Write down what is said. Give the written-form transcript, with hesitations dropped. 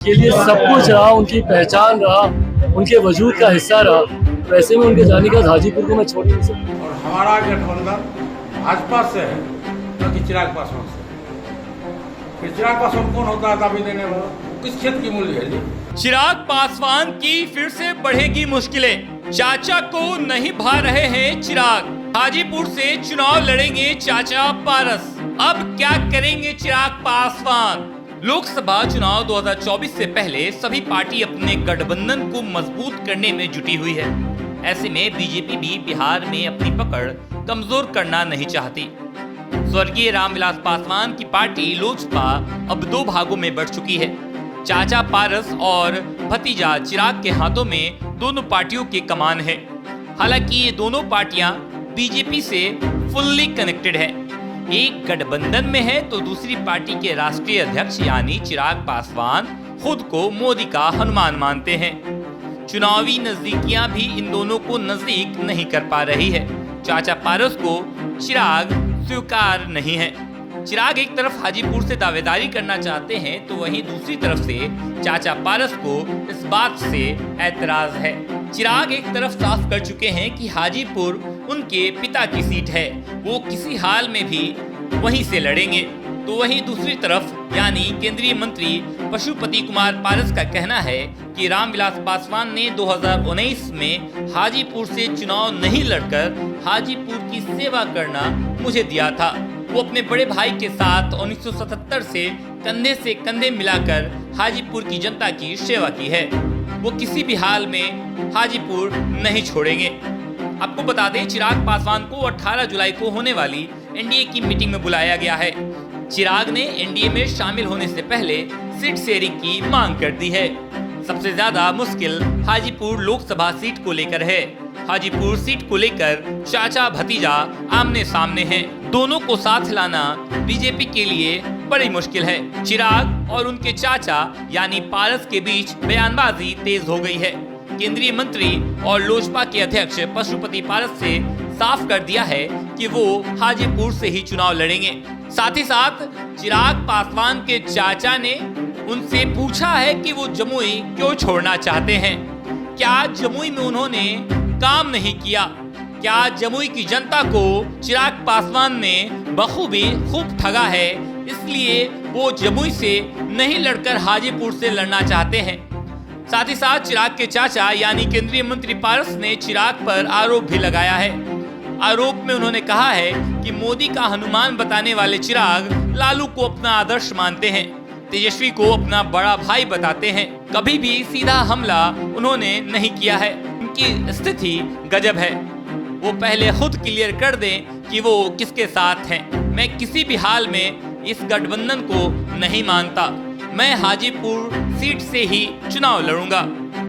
के लिए सब कुछ रहा, उनकी पहचान रहा, उनके वजूद का हिस्सा रहा। वैसे में उनके जाने का हाजीपुर को मैं छोड़ नहीं सकता। और हमारा गठबंधन भाजपा से है, न कि चिराग पासवान से। फिर चिराग पासवान कौन होता है दावी देने वाला? किस क्षेत्र की मूल्य है जी? चिराग पासवान की फिर से बढ़ेगी मुश्किलें। चाचा को नहीं भा रहे हैं चिराग। हाजीपुर से चुनाव लड़ेंगे चाचा पारस। अब क्या करेंगे चिराग पासवान? लोकसभा चुनाव 2024 से पहले सभी पार्टी अपने गठबंधन को मजबूत करने में जुटी हुई है। ऐसे में बीजेपी भी बिहार में अपनी पकड़ कमजोर करना नहीं चाहती। स्वर्गीय रामविलास पासवान की पार्टी लोजपा अब दो भागों में बढ़ चुकी है। चाचा पारस और भतीजा चिराग के हाथों में दोनों पार्टियों की कमान है। हालांकि ये दोनों पार्टियां बीजेपी से फुल्ली कनेक्टेड है। एक गठबंधन में है तो दूसरी पार्टी के राष्ट्रीय अध्यक्ष यानी चिराग पासवान खुद को मोदी का हनुमान मानते हैं। चुनावी नजदीकियां भी इन दोनों को नजदीक नहीं कर पा रही है। चाचा पारस को चिराग स्वीकार नहीं है। चिराग एक तरफ हाजीपुर से दावेदारी करना चाहते हैं तो वहीं दूसरी तरफ से चाचा पारस को इस बात से ऐतराज है। चिराग एक तरफ साफ कर चुके हैं कि हाजीपुर उनके पिता की सीट है, वो किसी हाल में भी वहीं से लड़ेंगे। तो वहीं दूसरी तरफ यानी केंद्रीय मंत्री पशुपति कुमार पारस का कहना है कि रामविलास पासवान ने 2019 में हाजीपुर से चुनाव नहीं लड़कर हाजीपुर की सेवा करना मुझे दिया था। वो अपने बड़े भाई के साथ 1977 से कंधे मिलाकर हाजीपुर की जनता की सेवा की है। वो किसी भी हाल में हाजीपुर नहीं छोड़ेंगे। आपको बता दें, चिराग पासवान को 18 जुलाई को होने वाली एनडीए की मीटिंग में बुलाया गया है। चिराग ने एनडीए में शामिल होने से पहले सीट शेयरिंग की मांग कर दी है। सबसे ज्यादा मुश्किल हाजीपुर लोकसभा सीट को लेकर है। हाजीपुर सीट को लेकर चाचा भतीजा आमने सामने हैं। दोनों को साथ लाना बीजेपी के लिए बड़ी मुश्किल है। चिराग और उनके चाचा यानी पारस के बीच बयानबाजी तेज हो गई है। केंद्रीय मंत्री और लोजपा के अध्यक्ष पशुपति पारस से साफ कर दिया है कि वो हाजीपुर से ही चुनाव लड़ेंगे। साथ ही साथ चिराग पासवान के चाचा ने उनसे पूछा है कि वो जमुई क्यों छोड़ना चाहते हैं। क्या जमुई में उन्होंने काम नहीं किया? क्या जमुई की जनता को चिराग पासवान ने बखूबी खूब ठगा है, इसलिए वो जमुई से नहीं लड़कर हाजीपुर से लड़ना चाहते हैं? साथ ही साथ चिराग के चाचा यानी केंद्रीय मंत्री पारस ने चिराग पर आरोप भी लगाया है। आरोप में उन्होंने कहा है कि मोदी का हनुमान बताने वाले चिराग लालू को अपना आदर्श मानते हैं, तेजस्वी को अपना बड़ा भाई बताते हैं। कभी भी सीधा हमला उन्होंने नहीं किया है। उनकी स्थिति गजब है। वो पहले खुद क्लियर कर दें कि वो किसके साथ हैं। मैं किसी भी हाल में इस गठबंधन को नहीं मानता। मैं हाजीपुर सीट से ही चुनाव लड़ूंगा।